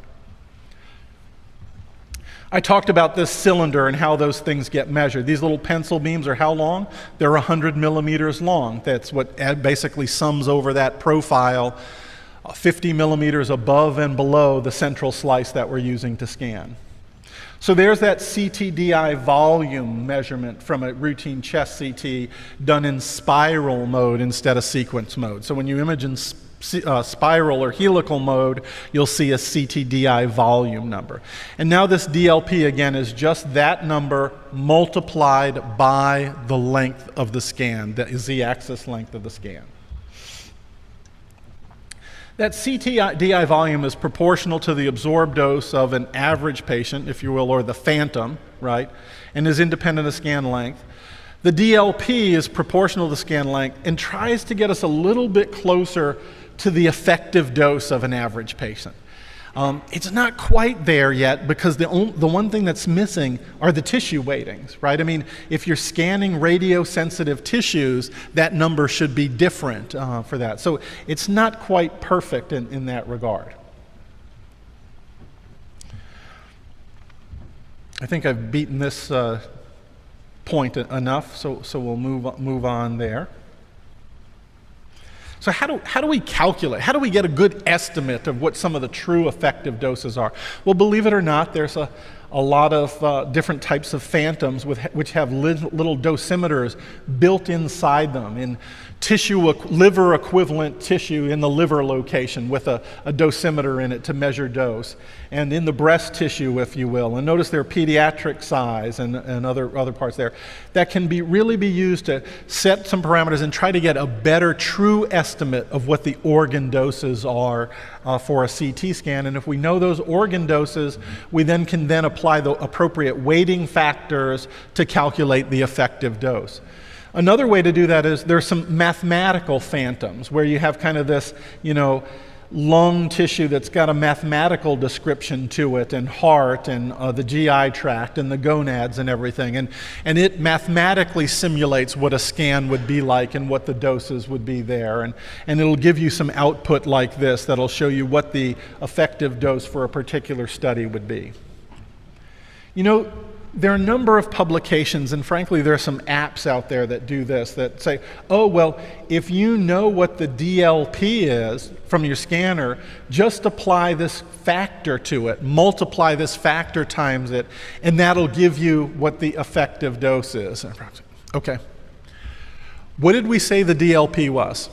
I talked about this cylinder and how those things get measured. These little pencil beams are how long? They're 100 millimeters long. That's what basically sums over that profile 50 millimeters above and below the central slice that we're using to scan. So there's that CTDI volume measurement from a routine chest CT done in spiral mode instead of sequence mode. So when you image in spiral or helical mode, you'll see a CTDI volume number. And now this DLP, again, is just that number multiplied by the length of the scan, the z-axis length of the scan. That CTDI volume is proportional to the absorbed dose of an average patient, if you will, or the phantom, right, and is independent of scan length. The DLP is proportional to scan length and tries to get us a little bit closer to the effective dose of an average patient. It's not quite there yet because the one thing that's missing are the tissue weightings, right? I mean, if you're scanning radiosensitive tissues, that number should be different for that. So it's not quite perfect in that regard. I think I've beaten this point enough, so we'll move on there. So how do we calculate? How do we get a good estimate of what some of the true effective doses are? Well, believe it or not, there's a lot of different types of phantoms which have little dosimeters built inside them in liver equivalent tissue in the liver location with a dosimeter in it to measure dose, and in the breast tissue, if you will. And notice their pediatric size and other parts there that can really be used to set some parameters and try to get a better true estimate of what the organ doses are for a CT scan. And if we know those organ doses, we then can apply the appropriate weighting factors to calculate the effective dose. Another way to do that is there's some mathematical phantoms where you have kind of this, lung tissue that's got a mathematical description to it, and heart, and the GI tract, and the gonads, and everything. And it mathematically simulates what a scan would be like and what the doses would be there. And it'll give you some output like this that'll show you what the effective dose for a particular study would be. There are a number of publications, and frankly, there are some apps out there that do this, that say, oh, well, if you know what the DLP is from your scanner, just apply this factor to it, multiply this factor times it, and that'll give you what the effective dose is. Okay. What did we say the DLP was?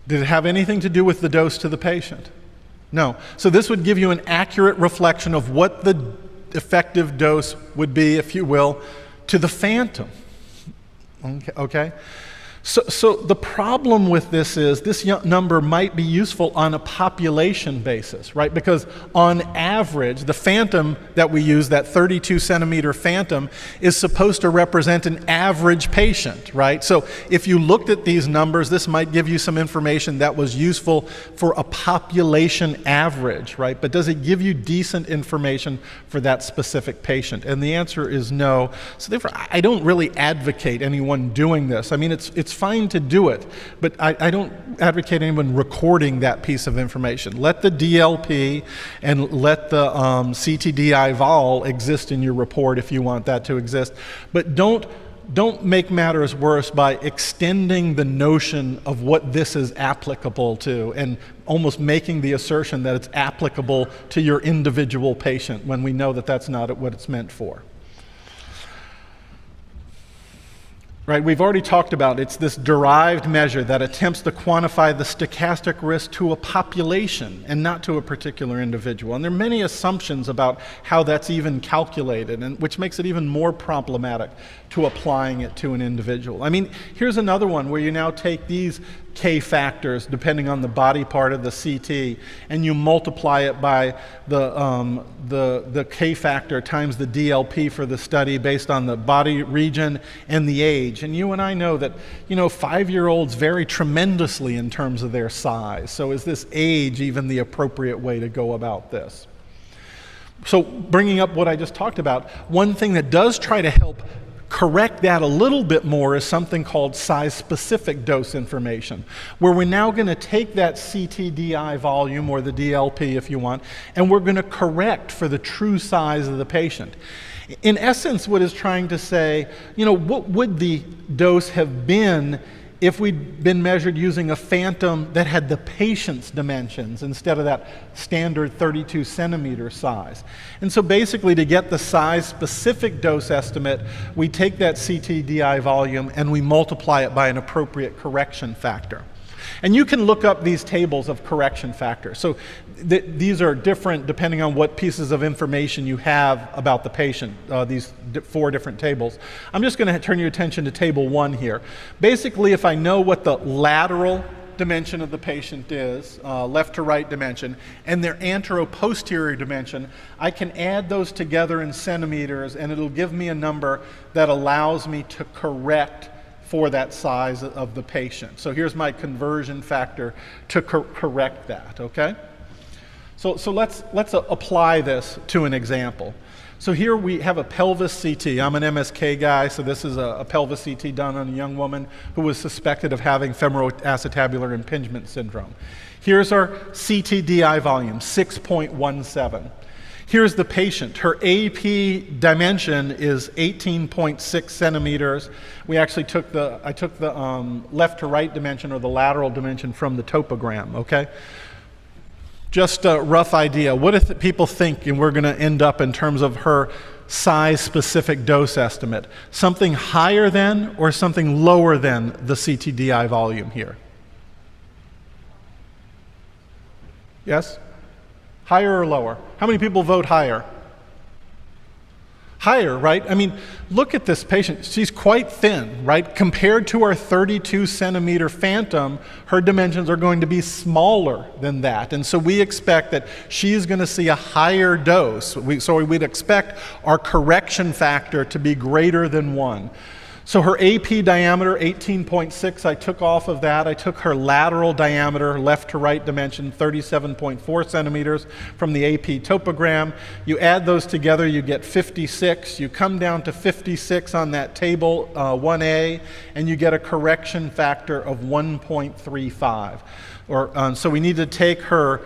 Did it have anything to do with the dose to the patient? No. So this would give you an accurate reflection of what the effective dose would be, if you will, to the phantom. Okay? So the problem with this is this number might be useful on a population basis, right? Because on average, the phantom that we use, that 32 centimeter phantom, is supposed to represent an average patient, right? So if you looked at these numbers, this might give you some information that was useful for a population average, right? But does it give you decent information for that specific patient? And the answer is no. So therefore, I don't really advocate anyone doing this. I mean, it's fine to do it, but I don't advocate anyone recording that piece of information. Let the DLP and let the CTDI vol exist in your report if you want that to exist, but don't make matters worse by extending the notion of what this is applicable to and almost making the assertion that it's applicable to your individual patient when we know that that's not what it's meant for. Right, we've already talked about it's this derived measure that attempts to quantify the stochastic risk to a population and not to a particular individual. And there are many assumptions about how that's even calculated, and which makes it even more problematic to applying it to an individual. I mean, here's another one where you now take these K factors, depending on the body part of the CT, and you multiply it by the K factor times the DLP for the study based on the body region and the age. And you and I know that, 5-year-olds vary tremendously in terms of their size. So is this age even the appropriate way to go about this? So bringing up what I just talked about, one thing that does try to help correct that a little bit more is something called size-specific dose information, where we're now going to take that CTDI volume, or the DLP if you want, and we're going to correct for the true size of the patient. In essence, what it's trying to say, what would the dose have been if we'd been measured using a phantom that had the patient's dimensions instead of that standard 32 centimeter size. And so basically, to get the size-specific dose estimate, we take that CTDI volume and we multiply it by an appropriate correction factor. And you can look up these tables of correction factors. So these are different depending on what pieces of information you have about the patient, these 4 different tables. I'm just going to turn your attention to table 1 here. Basically, if I know what the lateral dimension of the patient is, left to right dimension, and their antero-posterior dimension, I can add those together in centimeters, and it'll give me a number that allows me to correct for that size of the patient. So here's my conversion factor to correct that, okay? So let's apply this to an example. So here we have a pelvis CT. I'm an MSK guy, so this is a pelvis CT done on a young woman who was suspected of having femoroacetabular impingement syndrome. Here's our CTDI volume, 6.17. Here's the patient. Her AP dimension is 18.6 centimeters. We actually took I took the left to right dimension, or the lateral dimension, from the topogram, okay? Just a rough idea. What do people think and we're going to end up in terms of her size-specific dose estimate? Something higher than or something lower than the CTDI volume here? Yes? Higher or lower? How many people vote higher? Higher, right? I mean, look at this patient. She's quite thin, right? Compared to our 32 centimeter phantom, her dimensions are going to be smaller than that. And so we expect that she's going to see a higher dose. So we'd expect our correction factor to be greater than 1. So her AP diameter, 18.6, I took off of that. I took her lateral diameter, left to right dimension, 37.4 centimeters from the AP topogram. You add those together, you get 56. You come down to 56 on that table 1A, and you get a correction factor of 1.35. So we need to take her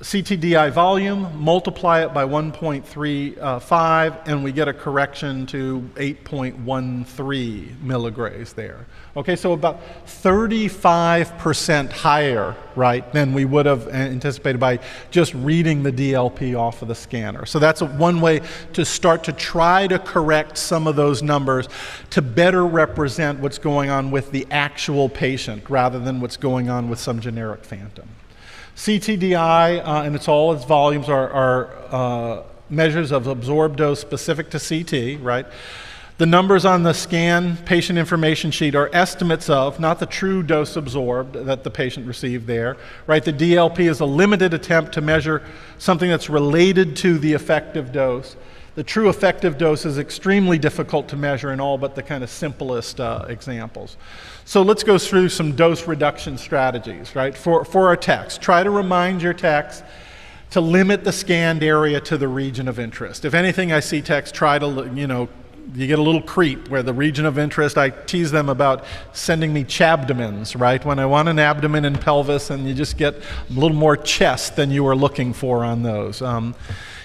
CTDI volume, multiply it by 1.35, and we get a correction to 8.13 milligrays there. Okay, so about 35% higher, right, than we would have anticipated by just reading the DLP off of the scanner. So that's one way to start to try to correct some of those numbers to better represent what's going on with the actual patient rather than what's going on with some generic phantom. CTDI and all its volumes are measures of absorbed dose specific to CT, right? The numbers on the scan patient information sheet are estimates of, not the true dose absorbed that the patient received there, right? The DLP is a limited attempt to measure something that's related to the effective dose. The true effective dose is extremely difficult to measure in all but the kind of simplest examples. So let's go through some dose reduction strategies, right? For our text, try to remind your text to limit the scanned area to the region of interest. If anything, I see text try to, you get a little creep where the region of interest, I tease them about sending me chabdomens, right? When I want an abdomen and pelvis, and you just get a little more chest than you were looking for on those.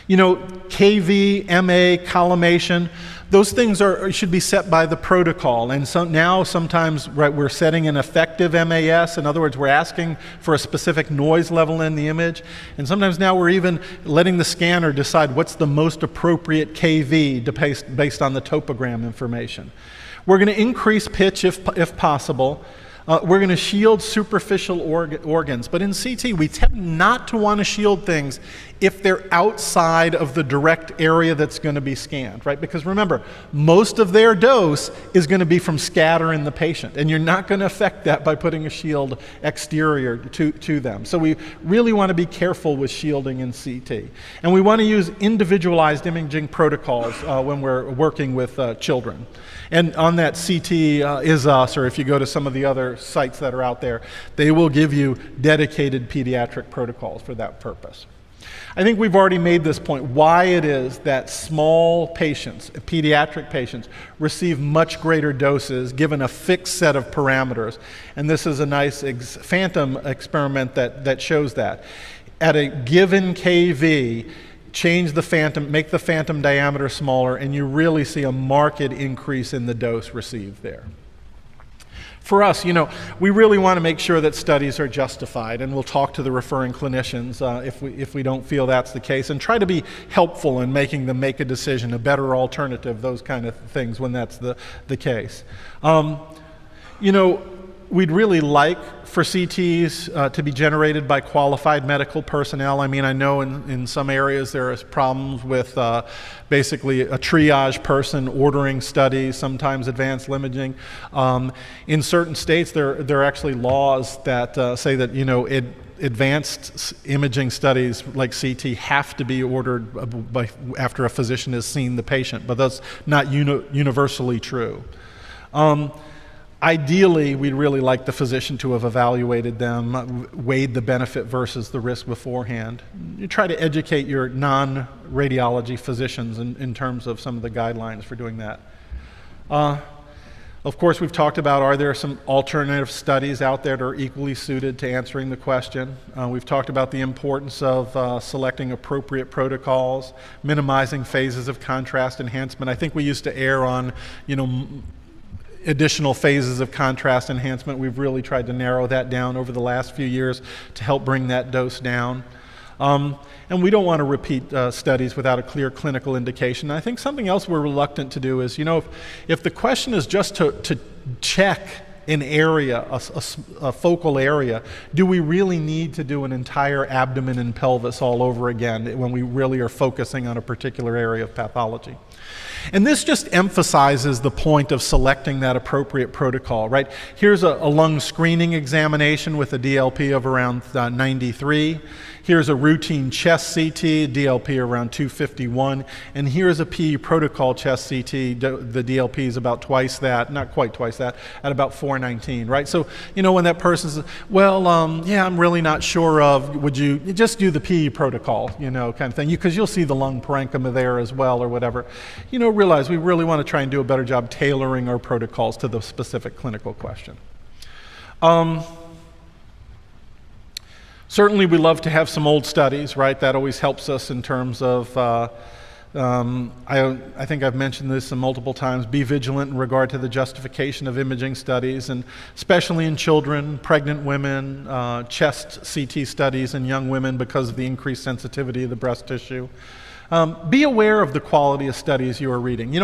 KV, MA, collimation, those things should be set by the protocol. And so now sometimes, right, we're setting an effective MAS. In other words, we're asking for a specific noise level in the image. And sometimes now we're even letting the scanner decide what's the most appropriate KV based on the topogram information. We're going to increase pitch if possible. We're going to shield superficial organs, but in CT we tend not to want to shield things if they're outside of the direct area that's going to be scanned, right? Because remember, most of their dose is going to be from scatter in the patient, and you're not going to affect that by putting a shield exterior to them. So we really want to be careful with shielding in CT. And we want to use individualized imaging protocols when we're working with children. And on that CT is us, or if you go to some of the other sites that are out there, they will give you dedicated pediatric protocols for that purpose. I think we've already made this point, why it is that small patients, pediatric patients, receive much greater doses given a fixed set of parameters. And this is a nice phantom experiment that shows that. At a given KV, change the phantom, make the phantom diameter smaller, and you really see a marked increase in the dose received there. For us, we really want to make sure that studies are justified, and we'll talk to the referring clinicians if we don't feel that's the case, and try to be helpful in making them make a decision, a better alternative, those kind of things when that's the case. We'd really like for CTs to be generated by qualified medical personnel. I mean, I know in some areas there is problems with basically a triage person ordering studies, sometimes advanced imaging. In certain states, there are actually laws that say that, advanced imaging studies like CT have to be ordered after a physician has seen the patient, but that's not universally true. Ideally, we'd really like the physician to have evaluated them, weighed the benefit versus the risk beforehand. You try to educate your non-radiology physicians in terms of some of the guidelines for doing that. Of course, we've talked about, are there some alternative studies out there that are equally suited to answering the question? We've talked about the importance of selecting appropriate protocols, minimizing phases of contrast enhancement. I think we used to err on, additional phases of contrast enhancement. We've really tried to narrow that down over the last few years to help bring that dose down. And we don't want to repeat studies without a clear clinical indication. And I think something else we're reluctant to do is, if the question is just to check an area, a focal area, do we really need to do an entire abdomen and pelvis all over again when we really are focusing on a particular area of pathology? And this just emphasizes the point of selecting that appropriate protocol, right? Here's a lung screening examination with a DLP of around 93. Here's a routine chest CT, DLP around 251. And here's a PE protocol chest CT, the DLP is about twice that, not quite twice that, at about 419, right? So, when that person says, well, yeah, I'm really not sure of, would you just do the PE protocol, kind of thing, because you'll see the lung parenchyma there as well or whatever. Realize we really want to try and do a better job tailoring our protocols to the specific clinical question. Certainly we love to have some old studies, right? That always helps us in terms of, I think I've mentioned this multiple times, be vigilant in regard to the justification of imaging studies, and especially in children, pregnant women, chest CT studies in young women because of the increased sensitivity of the breast tissue. Be aware of the quality of studies you are reading.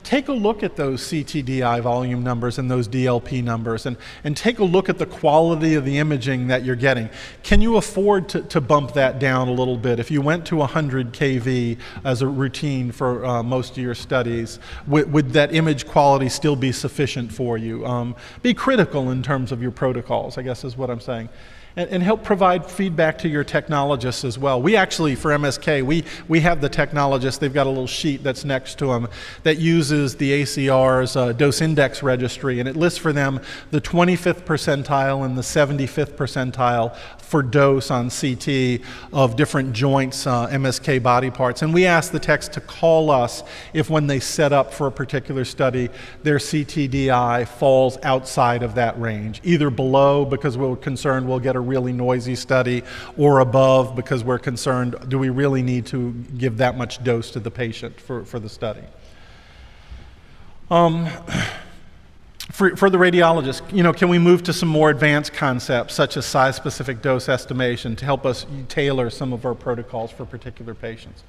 Take a look at those CTDI volume numbers and those DLP numbers, and take a look at the quality of the imaging that you're getting. Can you afford to bump that down a little bit? If you went to 100 kV as a routine for most of your studies, would that image quality still be sufficient for you? Be critical in terms of your protocols, I guess is what I'm saying. And help provide feedback to your technologists as well. We actually, for MSK, we have the technologists, they've got a little sheet that's next to them that uses the ACR's dose index registry, and it lists for them the 25th percentile and the 75th percentile for dose on CT of different joints, MSK body parts. And we ask the techs to call us if when they set up for a particular study, their CTDI falls outside of that range, either below because we're concerned we'll get a really noisy study, or above because we're concerned, do we really need to give that much dose to the patient for the study? For the radiologist, can we move to some more advanced concepts such as size-specific dose estimation to help us tailor some of our protocols for particular patients?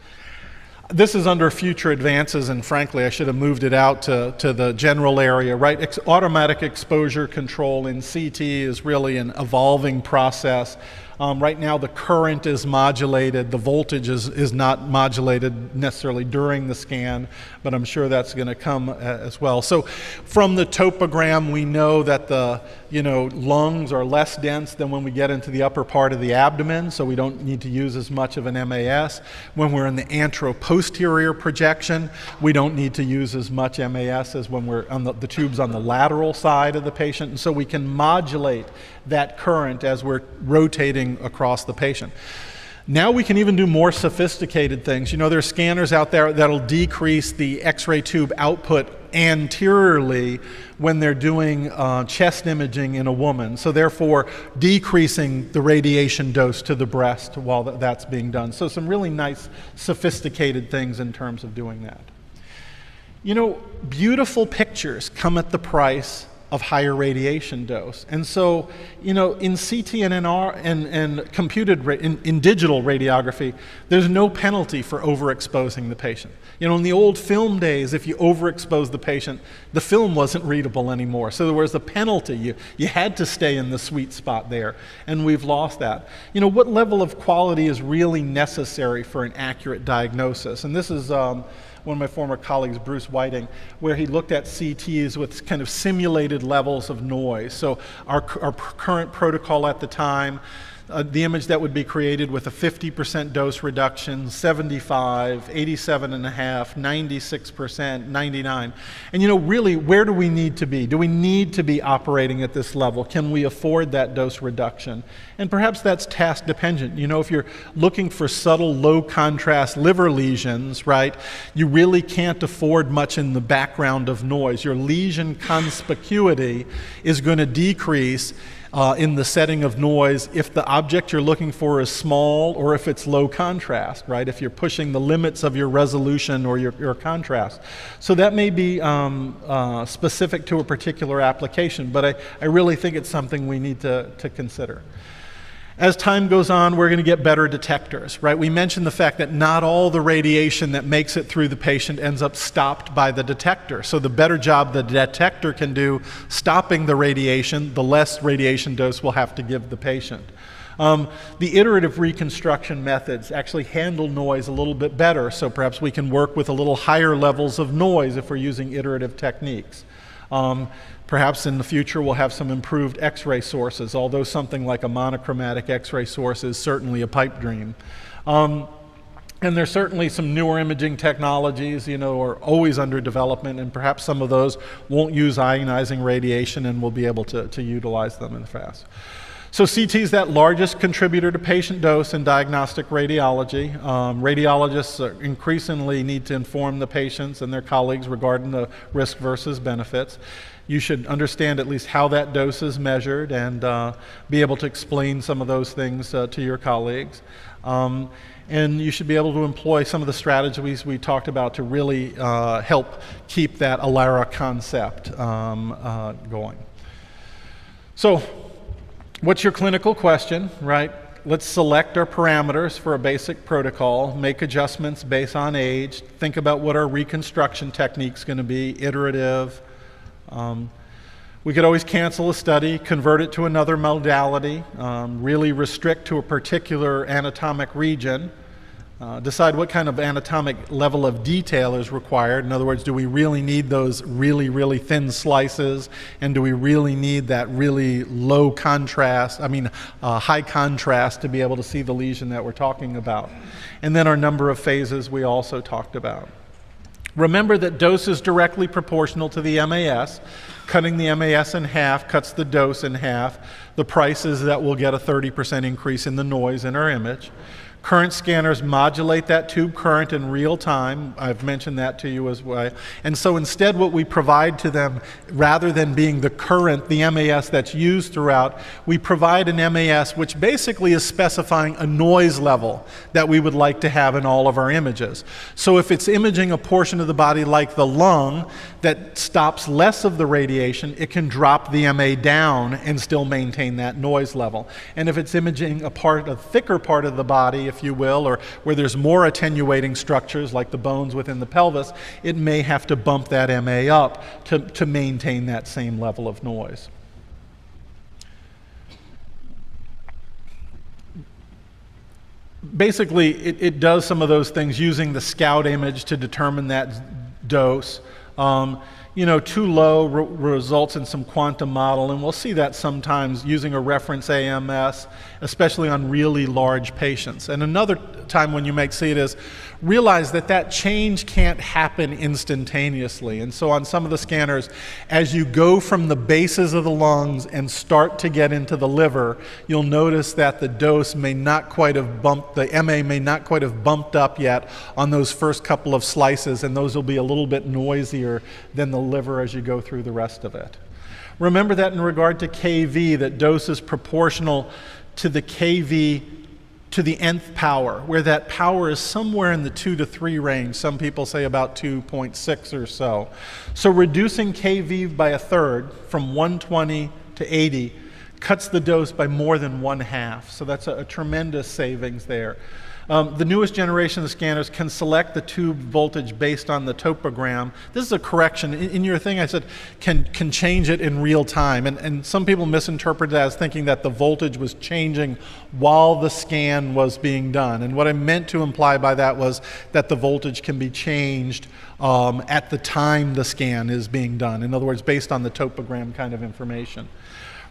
This is under future advances, and frankly, I should have moved it out to the general area, right? Automatic exposure control in CT is really an evolving process. Right now, the current is modulated. The voltage is not modulated necessarily during the scan, but I'm sure that's going to come as well. So from the topogram, we know that the lungs are less dense than when we get into the upper part of the abdomen, so we don't need to use as much of an MAS. When we're in the anteroposterior projection, we don't need to use as much MAS as when we're on the tubes on the lateral side of the patient, and so we can modulate that current as we're rotating across the patient. Now we can even do more sophisticated things. There are scanners out there that'll decrease the X-ray tube output anteriorly when they're doing chest imaging in a woman, so therefore decreasing the radiation dose to the breast while that's being done. So some really nice sophisticated things in terms of doing that. Beautiful pictures come at the price of higher radiation dose. And so, in CT and NR and computed in digital radiography, there's no penalty for overexposing the patient. In the old film days, if you overexposed the patient, the film wasn't readable anymore. So there was a penalty. You had to stay in the sweet spot there, and we've lost that. What level of quality is really necessary for an accurate diagnosis? And this is one of my former colleagues, Bruce Whiting, where he looked at CTs with kind of simulated levels of noise. So our current protocol at the time, the image that would be created with a 50% dose reduction, 75, 87.5, 96%, 99. And you know, really, where do we need to be? Do we need to be operating at this level? Can we afford that dose reduction? And perhaps that's task dependent. You know, if you're looking for subtle, low contrast liver lesions, right, you really can't afford much in the background of noise. Your lesion conspicuity is going to decrease in the setting of noise if the object you're looking for is small or if it's low contrast, right? If you're pushing the limits of your resolution or your contrast. So that may be specific to a particular application, but I really think it's something we need to consider. As time goes on, we're going to get better detectors, right? We mentioned the fact that not all the radiation that makes it through the patient ends up stopped by the detector. So the better job the detector can do stopping the radiation, the less radiation dose we'll have to give the patient. The iterative reconstruction methods actually handle noise a little bit better, so perhaps we can work with a little higher levels of noise if we're using iterative techniques. Perhaps in the future we'll have some improved X-ray sources, although something like a monochromatic X-ray source is certainly a pipe dream. And there's certainly some newer imaging technologies, you know, are always under development, and perhaps some of those won't use ionizing radiation and we'll be able to utilize them in the fast. So CT is that largest contributor to patient dose in diagnostic radiology. Radiologists increasingly need to inform the patients and their colleagues regarding the risk versus benefits. You should understand at least how that dose is measured and be able to explain some of those things to your colleagues. And you should be able to employ some of the strategies we talked about to really help keep that ALARA concept going. So, what's your clinical question, right? Let's select our parameters for a basic protocol, make adjustments based on age, think about what our reconstruction technique's going to be, iterative. We could always cancel a study, convert it to another modality, really restrict to a particular anatomic region, decide what kind of anatomic level of detail is required. In other words, do we really need those really, really thin slices, and do we really need that really low contrast, high contrast to be able to see the lesion that we're talking about. And then our number of phases we also talked about. Remember that dose is directly proportional to the MAS. Cutting the MAS in half cuts the dose in half. The price is that we'll get a 30% increase in the noise in our image. Current scanners modulate that tube current in real time. I've mentioned that to you as well. And so instead what we provide to them, rather than being the current, the MAS that's used throughout, we provide an MAS which basically is specifying a noise level that we would like to have in all of our images. So if it's imaging a portion of the body like the lung that stops less of the radiation, it can drop the MA down and still maintain that noise level. And if it's imaging a thicker part of the body, if you will, or where there's more attenuating structures like the bones within the pelvis, it may have to bump that MA up to maintain that same level of noise. Basically, it does some of those things using the scout image to determine that dose. Too low results in some quantum model, and we'll see that sometimes using a reference AMS, especially on really large patients. And another time when you might see it is realize that change can't happen instantaneously. And so on some of the scanners, as you go from the bases of the lungs and start to get into the liver, you'll notice that the dose may not quite have bumped, the MA may not quite have bumped up yet on those first couple of slices, and those will be a little bit noisier than the liver as you go through the rest of it. Remember that in regard to KV, that dose is proportional to the KV to the nth power, where that power is somewhere in the 2 to 3 range. Some people say about 2.6 or so. So reducing KV by a third from 120 to 80 cuts the dose by more than 1/2. So that's a tremendous savings there. The newest generation of scanners can select the tube voltage based on the topogram. This is a correction. In your thing I said can change it in real time. And some people misinterpret that as thinking that the voltage was changing while the scan was being done. And what I meant to imply by that was that the voltage can be changed at the time the scan is being done. In other words, based on the topogram kind of information.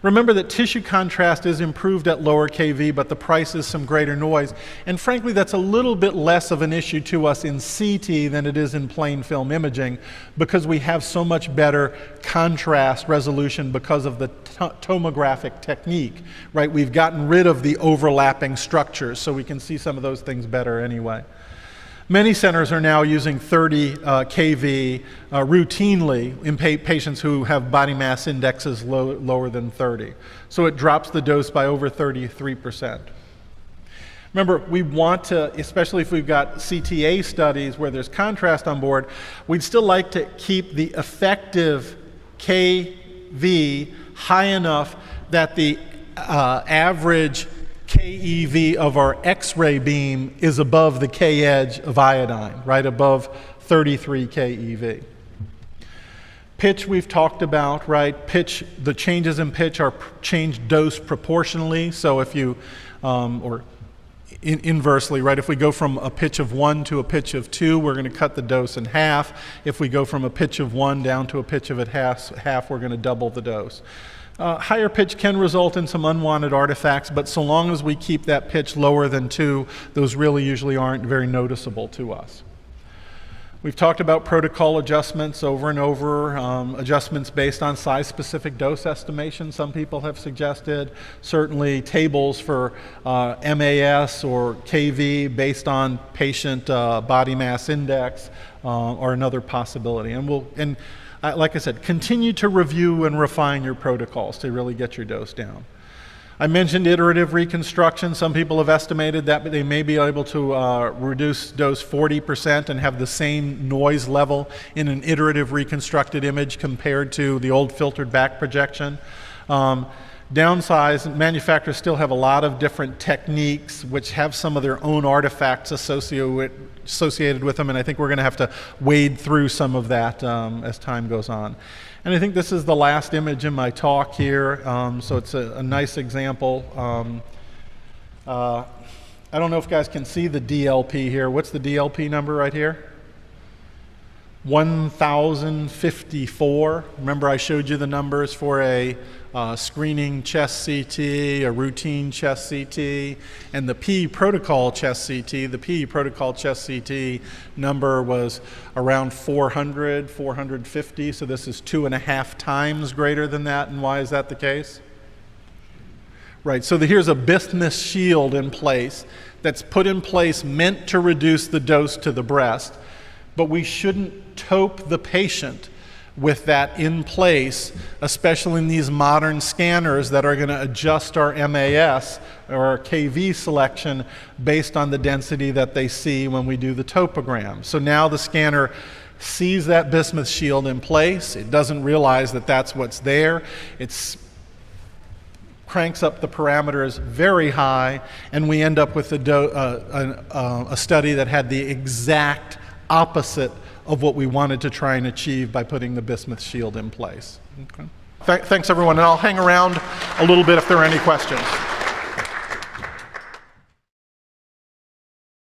Remember that tissue contrast is improved at lower kV, but the price is some greater noise. And frankly, that's a little bit less of an issue to us in CT than it is in plain film imaging, because we have so much better contrast resolution because of the tomographic technique, right? We've gotten rid of the overlapping structures, so we can see some of those things better anyway. Many centers are now using 30 kV routinely in patients who have body mass indexes lower than 30. So it drops the dose by over 33%. Remember, we want to, especially if we've got CTA studies where there's contrast on board, we'd still like to keep the effective kV high enough that the average KEV of our X-ray beam is above the K-edge of iodine, right above 33 KEV. Pitch we've talked about, right? Pitch, the changes in pitch are changed dose proportionally. So if you, inversely, right? If we go from a pitch of 1 to a pitch of 2, we're going to cut the dose in half. If we go from a pitch of 1 down to a pitch of half, we're going to double the dose. Higher pitch can result in some unwanted artifacts, but so long as we keep that pitch lower than 2, those really usually aren't very noticeable to us. We've talked about protocol adjustments over and over, adjustments based on size-specific dose estimation, some people have suggested. Certainly tables for MAS or KV based on patient body mass index are another possibility. And like I said, continue to review and refine your protocols to really get your dose down. I mentioned iterative reconstruction. Some people have estimated that they may be able to reduce dose 40% and have the same noise level in an iterative reconstructed image compared to the old filtered back projection. Downsize, manufacturers still have a lot of different techniques which have some of their own artifacts associated with them, and I think we're going to have to wade through some of that as time goes on. And I think this is the last image in my talk here, so it's a nice example. I don't know if you guys can see the DLP here. What's the DLP number right here? 1054. Remember I showed you the numbers for a screening chest CT, a routine chest CT, and the P protocol chest CT. The P protocol chest CT number was around 400, 450, so this is 2.5 times greater than that. And why is that the case? Right, so here's a bismuth shield in place that's put in place meant to reduce the dose to the breast, but we shouldn't tope the patient with that in place, especially in these modern scanners that are going to adjust our MAS or our KV selection based on the density that they see when we do the topogram. So now the scanner sees that bismuth shield in place. It doesn't realize that that's what's there. It cranks up the parameters very high, and we end up with a study that had the exact opposite of what we wanted to try and achieve by putting the bismuth shield in place. Okay. Thanks everyone, and I'll hang around a little bit if there are any questions.